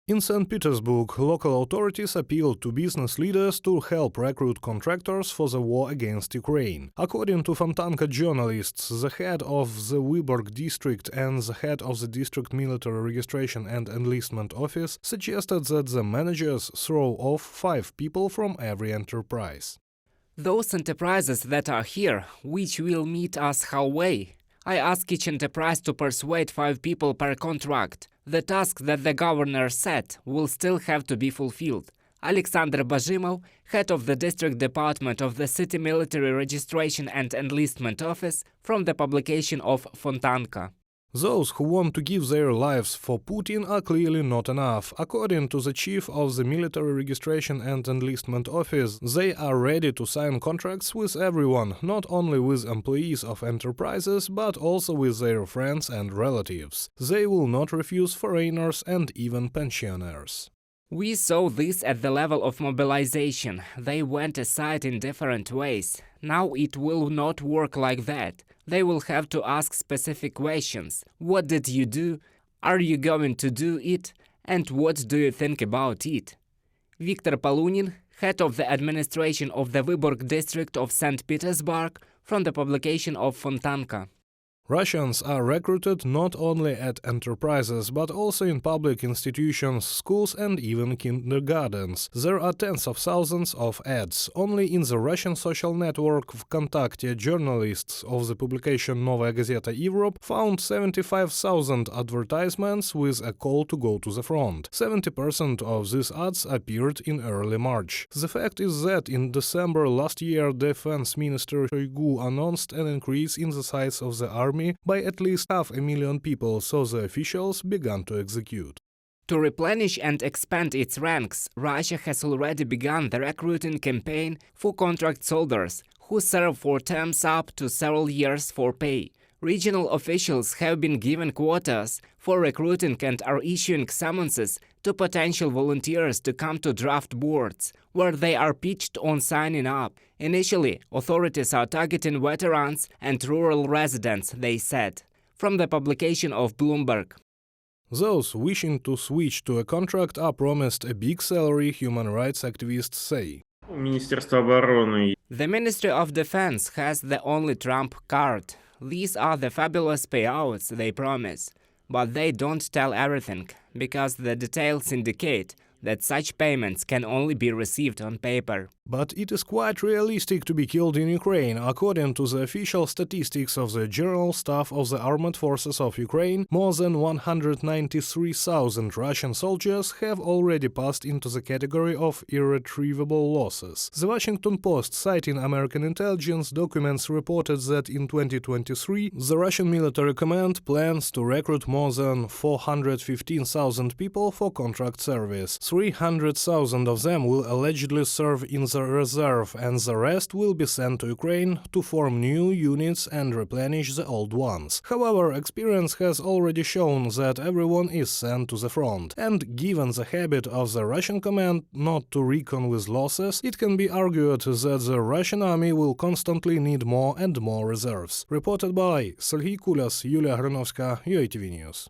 In St. Petersburg, local authorities appealed to business leaders to help recruit contractors for the war against Ukraine. According to Fontanka journalists, the head of the Vyborg district and the head of the district military registration and enlistment office suggested that the managers throw off 5 people from every enterprise. Those enterprises that are here, which will meet us halfway. I ask each enterprise to persuade 5 people per contract. The task that the governor set will still have to be fulfilled. Alexander Bazhimov, head of the district department of the City Military Registration and Enlistment Office, from the publication of Fontanka. Those who want to give their lives for Putin are clearly not enough. According to the chief of the Military Registration and Enlistment Office, they are ready to sign contracts with everyone, not only with employees of enterprises, but also with their friends and relatives. They will not refuse foreigners and even pensioners. We saw this at the level of mobilization. They went aside in different ways. Now it will not work like that. They will have to ask specific questions. What did you do? Are you going to do it? And what do you think about it? Viktor Polunin, head of the administration of the Vyborg district of St. Petersburg, from the publication of Fontanka. Russians are recruited not only at enterprises, but also in public institutions, schools and even kindergartens. There are tens of thousands of ads. Only in the Russian social network VKontakte, journalists of the publication Novaya Gazeta Europe found 75,000 advertisements with a call to go to the front. 70% of these ads appeared in early March. The fact is that in December last year, Defense Minister Shoigu announced an increase in the size of the army by at least 500,000 people, so the officials began to execute. To replenish and expand its ranks, Russia has already begun the recruiting campaign for contract soldiers, who serve for terms up to several years for pay. Regional officials have been given quotas for recruiting and are issuing summonses to potential volunteers to come to draft boards, where they are pitched on signing up. Initially, authorities are targeting veterans and rural residents, they said, from the publication of Bloomberg. Those wishing to switch to a contract are promised a big salary, human rights activists say. The Ministry of Defense has the only trump card. These are the fabulous payouts they promise. But they don't tell everything, because the details indicate that such payments can only be received on paper. But it is quite realistic to be killed in Ukraine. According to the official statistics of the General Staff of the Armed Forces of Ukraine, more than 193,000 Russian soldiers have already passed into the category of irretrievable losses. The Washington Post, citing American intelligence documents, reported that in 2023 the Russian military command plans to recruit more than 415,000 people for contract service. 300,000 of them will allegedly serve in the reserve, and the rest will be sent to Ukraine to form new units and replenish the old ones. However, experience has already shown that everyone is sent to the front, and given the habit of the Russian command not to reckon with losses, it can be argued that the Russian army will constantly need more and more reserves. Reported by Serhiy Kulas, Yulia Granovska, UATV News.